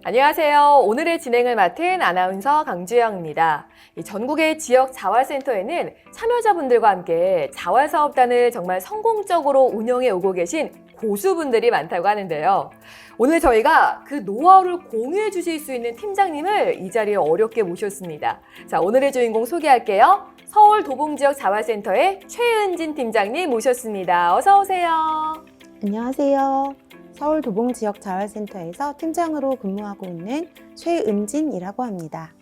안녕하세요. 오늘의 진행을 맡은 아나운서 강주영입니다. 전국의 지역 자활센터에는 참여자분들과 함께 자활사업단을 정말 성공적으로 운영해 오고 계신 고수분들이 많다고 하는데요. 오늘 저희가 그 노하우를 공유해 주실 수 있는 팀장님을 이 자리에 어렵게 모셨습니다. 자, 오늘의 주인공 소개할게요. 서울 도봉지역 자활센터의 최은진 팀장님 모셨습니다. 어서 오세요. 안녕하세요. 서울 도봉지역 자활센터에서 팀장으로 근무하고 있는 최은진이라고 합니다.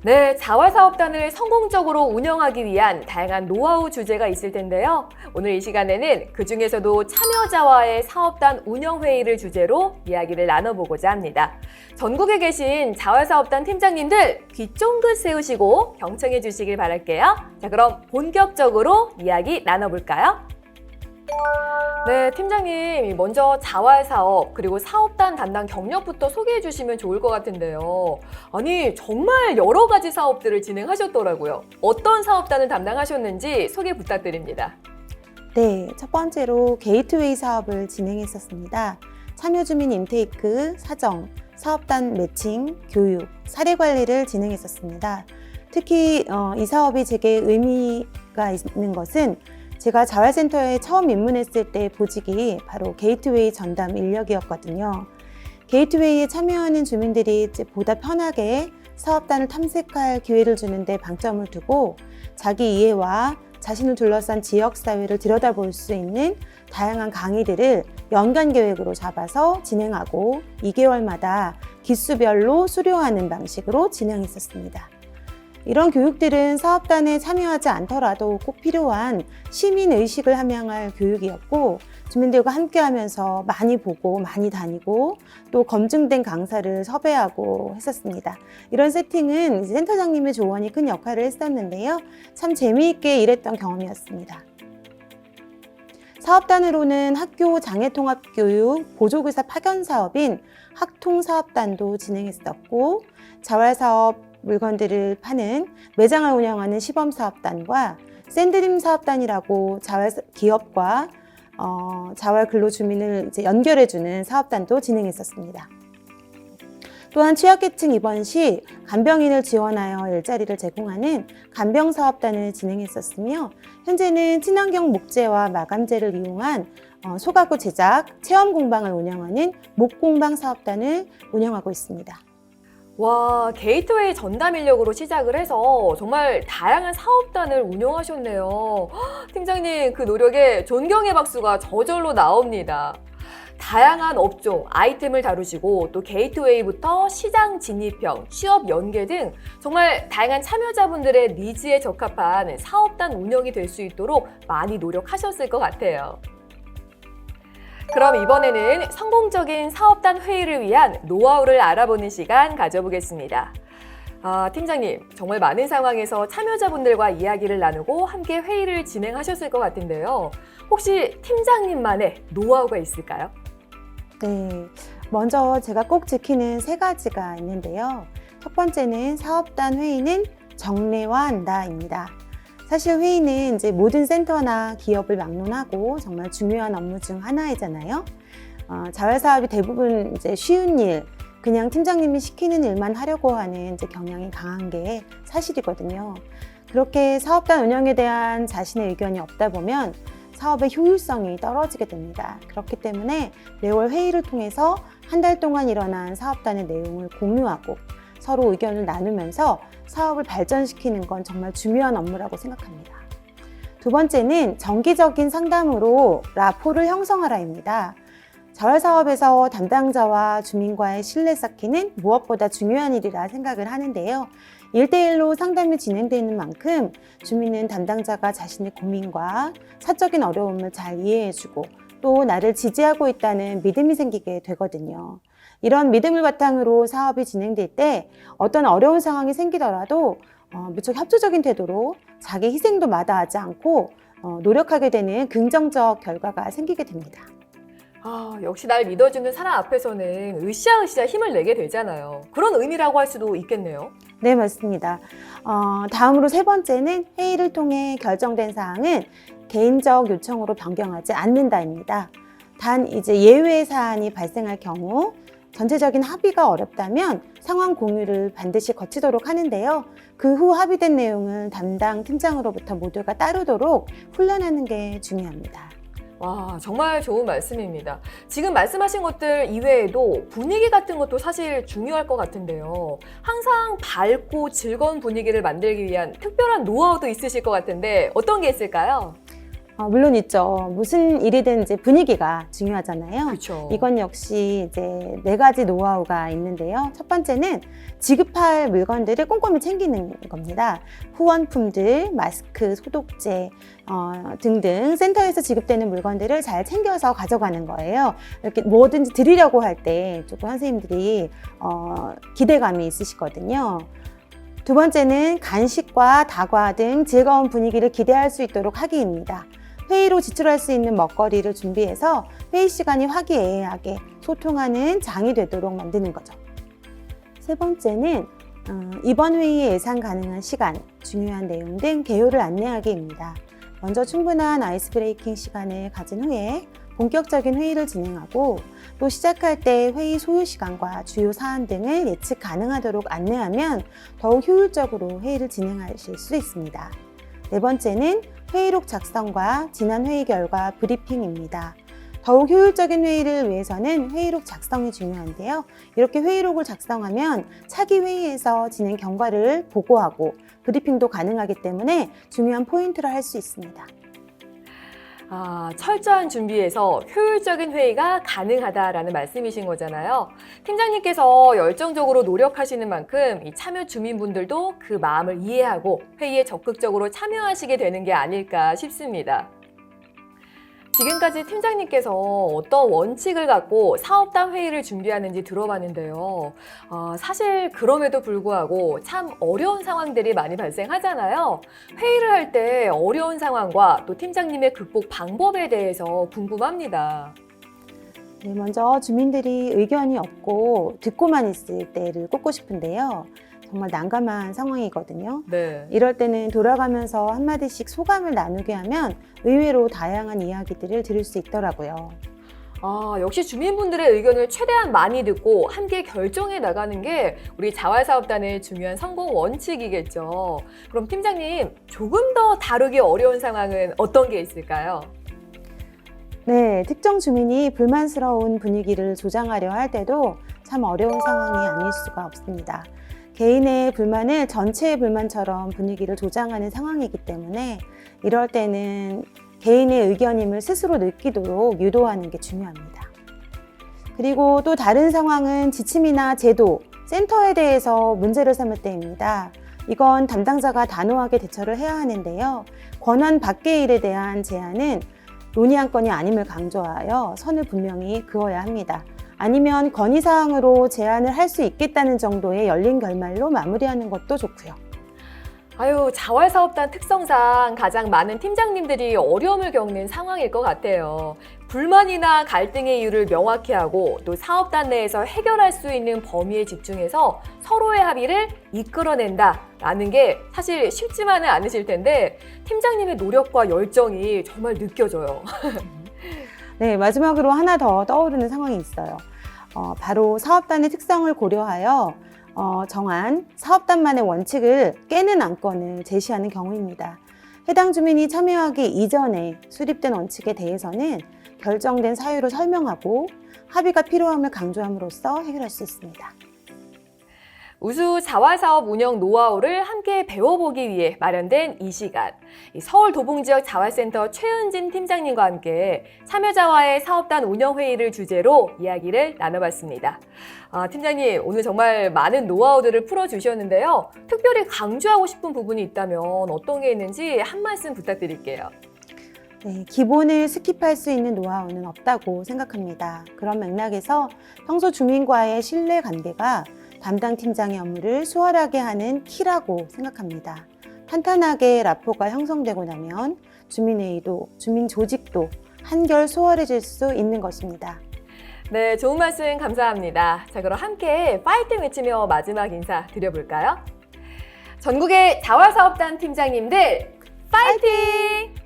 네, 자활사업단을 성공적으로 운영하기 위한 다양한 노하우 주제가 있을 텐데요. 오늘 이 시간에는 그중에서도 참여자와의 사업단 운영회의를 주제로 이야기를 나눠보고자 합니다. 전국에 계신 자활사업단 팀장님들 귀 쫑긋 세우시고 경청해 주시길 바랄게요. 자, 그럼 본격적으로 이야기 나눠볼까요? 네, 팀장님 먼저 자활사업 그리고 사업단 담당 경력부터 소개해 주시면 좋을 것 같은데요. 아니 정말 여러 가지 사업들을 진행하셨더라고요. 어떤 사업단을 담당하셨는지 소개 부탁드립니다. 네, 첫 번째로 게이트웨이 사업을 진행했었습니다. 참여주민 인테이크, 사정, 사업단 매칭, 교육, 사례 관리를 진행했었습니다. 특히 이 사업이 제게 의미가 있는 것은 제가 자활센터에 처음 입문했을 때 보직이 바로 게이트웨이 전담 인력이었거든요. 게이트웨이에 참여하는 주민들이 보다 편하게 사업단을 탐색할 기회를 주는 데 방점을 두고 자기 이해와 자신을 둘러싼 지역사회를 들여다볼 수 있는 다양한 강의들을 연간 계획으로 잡아서 진행하고 2개월마다 기수별로 수료하는 방식으로 진행했었습니다. 이런 교육들은 사업단에 참여하지 않더라도 꼭 필요한 시민의식을 함양할 교육이었고 주민들과 함께하면서 많이 보고 많이 다니고 또 검증된 강사를 섭외하고 했었습니다. 이런 세팅은 센터장님의 조언이 큰 역할을 했었는데요. 참 재미있게 일했던 경험이었습니다. 사업단으로는 학교 장애통합교육 보조교사 파견 사업인 학통사업단도 진행했었고 자활사업 물건들을 파는 매장을 운영하는 시범사업단과 샌드림 사업단이라고 자활 기업과 자활 근로주민을 연결해주는 사업단도 진행했었습니다. 또한 취약계층 입원 시 간병인을 지원하여 일자리를 제공하는 간병사업단을 진행했었으며 현재는 친환경 목재와 마감재를 이용한 소가구 제작, 체험공방을 운영하는 목공방 사업단을 운영하고 있습니다. 와, 게이트웨이 전담 인력으로 시작을 해서 정말 다양한 사업단을 운영하셨네요. 팀장님, 그 노력에 존경의 박수가 저절로 나옵니다. 다양한 업종, 아이템을 다루시고 또 게이트웨이부터 시장 진입형, 취업 연계 등 정말 다양한 참여자분들의 니즈에 적합한 사업단 운영이 될 수 있도록 많이 노력하셨을 것 같아요. 그럼 이번에는 성공적인 사업단 회의를 위한 노하우를 알아보는 시간 가져보겠습니다. 팀장님, 정말 많은 상황에서 참여자분들과 이야기를 나누고 함께 회의를 진행하셨을 것 같은데요. 혹시 팀장님만의 노하우가 있을까요? 네, 먼저 제가 꼭 지키는 3가지가 있는데요. 첫 번째는 사업단 회의는 정례화한다입니다. 사실 회의는 이제 모든 센터나 기업을 막론하고 정말 중요한 업무 중 하나이잖아요. 자활사업이 대부분 이제 쉬운 일, 그냥 팀장님이 시키는 일만 하려고 하는 이제 경향이 강한 게 사실이거든요. 그렇게 사업단 운영에 대한 자신의 의견이 없다 보면 사업의 효율성이 떨어지게 됩니다. 그렇기 때문에 매월 회의를 통해서 한 달 동안 일어난 사업단의 내용을 공유하고 서로 의견을 나누면서 사업을 발전시키는 건 정말 중요한 업무라고 생각합니다. 두 번째는 정기적인 상담으로 라포를 형성하라입니다. 자활사업에서 담당자와 주민과의 신뢰 쌓기는 무엇보다 중요한 일이라 생각을 하는데요. 1대1로 상담이 진행되는 만큼 주민은 담당자가 자신의 고민과 사적인 어려움을 잘 이해해주고 또 나를 지지하고 있다는 믿음이 생기게 되거든요. 이런 믿음을 바탕으로 사업이 진행될 때 어떤 어려운 상황이 생기더라도 무척 협조적인 태도로 자기 희생도 마다하지 않고 노력하게 되는 긍정적 결과가 생기게 됩니다. 역시 날 믿어주는 사람 앞에서는 으쌰으쌰 힘을 내게 되잖아요. 그런 의미라고 할 수도 있겠네요. 네, 맞습니다. 다음으로 3번째는 회의를 통해 결정된 사항은 개인적 요청으로 변경하지 않는다입니다. 단 이제 예외 사안이 발생할 경우 전체적인 합의가 어렵다면 상황 공유를 반드시 거치도록 하는데요. 그 후 합의된 내용은 담당 팀장으로부터 모두가 따르도록 훈련하는 게 중요합니다. 와, 정말 좋은 말씀입니다. 지금 말씀하신 것들 이외에도 분위기 같은 것도 사실 중요할 것 같은데요. 항상 밝고 즐거운 분위기를 만들기 위한 특별한 노하우도 있으실 것 같은데 어떤 게 있을까요? 물론 있죠. 무슨 일이든 이제 분위기가 중요하잖아요. 그렇죠. 이건 역시 이제 4가지 노하우가 있는데요. 첫 번째는 지급할 물건들을 꼼꼼히 챙기는 겁니다. 후원품들, 마스크, 소독제 등등 센터에서 지급되는 물건들을 잘 챙겨서 가져가는 거예요. 이렇게 뭐든지 드리려고 할 때 조금 선생님들이 기대감이 있으시거든요. 두 번째는 간식과 다과 등 즐거운 분위기를 기대할 수 있도록 하기입니다. 회의로 지출할 수 있는 먹거리를 준비해서 회의 시간이 화기애애하게 소통하는 장이 되도록 만드는 거죠. 세 번째는 이번 회의에 예상 가능한 시간, 중요한 내용 등 개요를 안내하기입니다. 먼저 충분한 아이스 브레이킹 시간을 가진 후에 본격적인 회의를 진행하고 또 시작할 때 회의 소요 시간과 주요 사안 등을 예측 가능하도록 안내하면 더욱 효율적으로 회의를 진행하실 수 있습니다. 네 번째는 회의록 작성과 지난 회의 결과 브리핑입니다. 더욱 효율적인 회의를 위해서는 회의록 작성이 중요한데요. 이렇게 회의록을 작성하면 차기 회의에서 진행 경과를 보고하고 브리핑도 가능하기 때문에 중요한 포인트를 할 수 있습니다. 철저한 준비에서 효율적인 회의가 가능하다라는 말씀이신 거잖아요. 팀장님께서 열정적으로 노력하시는 만큼 이 참여 주민분들도 그 마음을 이해하고 회의에 적극적으로 참여하시게 되는 게 아닐까 싶습니다. 지금까지 팀장님께서 어떤 원칙을 갖고 사업단 회의를 준비하는지 들어봤는데요. 사실 그럼에도 불구하고 참 어려운 상황들이 많이 발생하잖아요. 회의를 할 때 어려운 상황과 또 팀장님의 극복 방법에 대해서 궁금합니다. 네, 먼저 주민들이 의견이 없고 듣고만 있을 때를 꼽고 싶은데요. 정말 난감한 상황이거든요. 네. 이럴 때는 돌아가면서 한마디씩 소감을 나누게 하면 의외로 다양한 이야기들을 들을 수 있더라고요. 역시 주민분들의 의견을 최대한 많이 듣고 함께 결정해 나가는 게 우리 자활사업단의 중요한 성공 원칙이겠죠. 그럼 팀장님, 조금 더 다루기 어려운 상황은 어떤 게 있을까요? 네, 특정 주민이 불만스러운 분위기를 조장하려 할 때도 참 어려운 상황이 아닐 수가 없습니다. 개인의 불만을 전체의 불만처럼 분위기를 조장하는 상황이기 때문에 이럴 때는 개인의 의견임을 스스로 느끼도록 유도하는 게 중요합니다. 그리고 또 다른 상황은 지침이나 제도, 센터에 대해서 문제를 삼을 때입니다. 이건 담당자가 단호하게 대처를 해야 하는데요. 권한 밖의 일에 대한 제안은 논의한 건이 아님을 강조하여 선을 분명히 그어야 합니다. 아니면 건의사항으로 제안을 할 수 있겠다는 정도의 열린 결말로 마무리하는 것도 좋고요. 자활사업단 특성상 가장 많은 팀장님들이 어려움을 겪는 상황일 것 같아요. 불만이나 갈등의 이유를 명확히 하고 또 사업단 내에서 해결할 수 있는 범위에 집중해서 서로의 합의를 이끌어낸다라는 게 사실 쉽지만은 않으실 텐데 팀장님의 노력과 열정이 정말 느껴져요. 네, 마지막으로 하나 더 떠오르는 상황이 있어요. 바로 사업단의 특성을 고려하여 정한 사업단만의 원칙을 깨는 안건을 제시하는 경우입니다. 해당 주민이 참여하기 이전에 수립된 원칙에 대해서는 결정된 사유를 설명하고 합의가 필요함을 강조함으로써 해결할 수 있습니다. 우수 자활사업 운영 노하우를 함께 배워보기 위해 마련된 이 시간. 서울 도봉지역 자활센터 최은진 팀장님과 함께 참여자와의 사업단 운영회의를 주제로 이야기를 나눠봤습니다. 팀장님, 오늘 정말 많은 노하우들을 풀어주셨는데요. 특별히 강조하고 싶은 부분이 있다면 어떤 게 있는지 한 말씀 부탁드릴게요. 네, 기본을 스킵할 수 있는 노하우는 없다고 생각합니다. 그런 맥락에서 평소 주민과의 신뢰관계가 담당 팀장의 업무를 수월하게 하는 키라고 생각합니다. 탄탄하게 라포가 형성되고 나면 주민회의도, 주민 조직도 한결 수월해질 수 있는 것입니다. 네, 좋은 말씀 감사합니다. 자, 그럼 함께 파이팅 외치며 마지막 인사 드려볼까요? 전국의 자활사업단 팀장님들 파이팅!